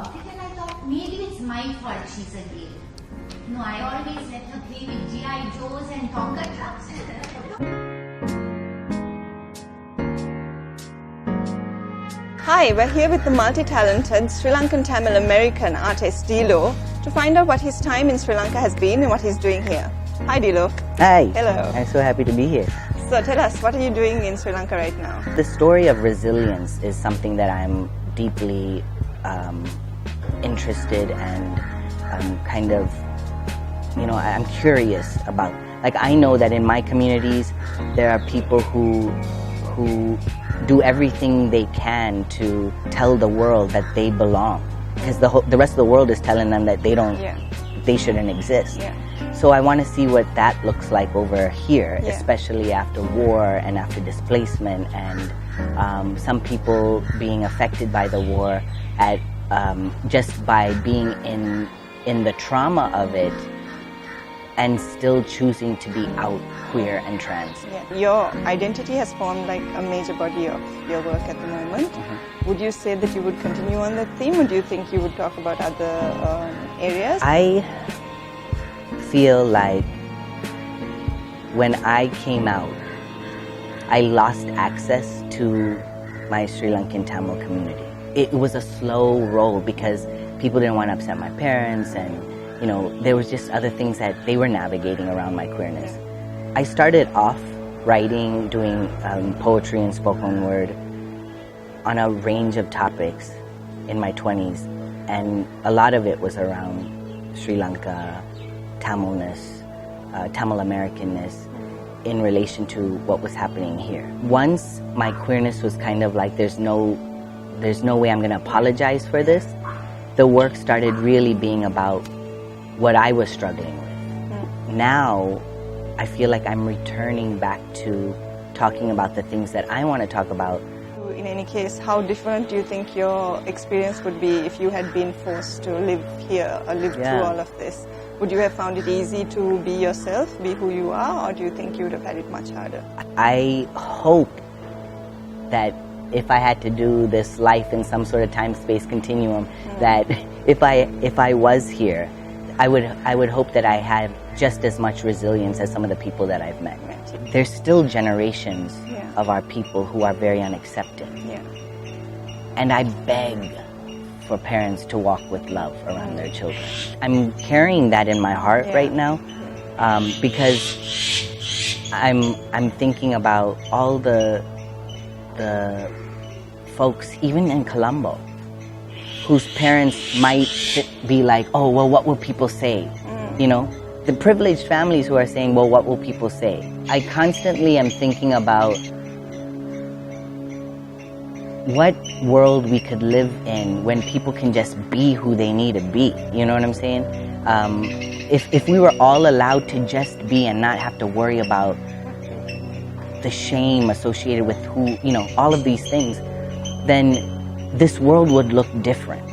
about it, and I thought maybe it's my fault she's a gay. No, I always let her play with G.I. Joes and Tonka trucks. Hi, we're here with the multi-talented Sri Lankan Tamil-American artist Dilo to find out what his time in Sri Lanka has been and what he's doing here. Hi Dilo. Hi. Hello. I'm so happy to be here. So tell us, what are you doing in Sri Lanka right now? The story of resilience is something that I'm deeply interested and kind of, I'm curious about. Like, I know that in my communities there are people who do everything they can to tell the world that they belong, because the rest of the world is telling them that they don't, they shouldn't exist. Yeah. So I want to see what that looks like over here, Yeah. especially after war and after displacement, and some people being affected by the war at just by being in the trauma of it and still choosing to be out queer and trans. Yeah. Your identity has formed like a major body of your work at the moment. Mm-hmm. Would you say that you would continue on that theme, or do you think you would talk about other areas? I feel like when I came out, I lost access to my Sri Lankan Tamil community. It was a slow roll because people didn't want to upset my parents, and there was just other things that they were navigating around my queerness. I started off writing, doing poetry and spoken word on a range of topics in my 20s, and a lot of it was around Sri Lanka, Tamilness, Tamil-Americanness in relation to what was happening here. Once my queerness was kind of like, there's no way I'm going to apologize for this, the work started really being about what I was struggling with. Now, I feel like I'm returning back to talking about the things that I want to talk about. In any case, how different do you think your experience would be if you had been forced to live here or live through all of this? Would you have found it easy to be yourself, be who you are, or do you think you would have had it much harder? I hope that if I had to do this life in some sort of time-space continuum, that if I was here, I would hope that I had just as much resilience as some of the people that I've met. There's still generations of our people who are very unaccepting. And I beg for parents to walk with love around their children. I'm carrying that in my heart right now because I'm thinking about all the folks, even in Colombo, whose parents might be like, oh, well, what will people say? The privileged families who are saying, well, what will people say? I constantly am thinking about what world we could live in when people can just be who they need to be. You know what I'm saying? If we were all allowed to just be and not have to worry about the shame associated with who, all of these things, then this world would look different.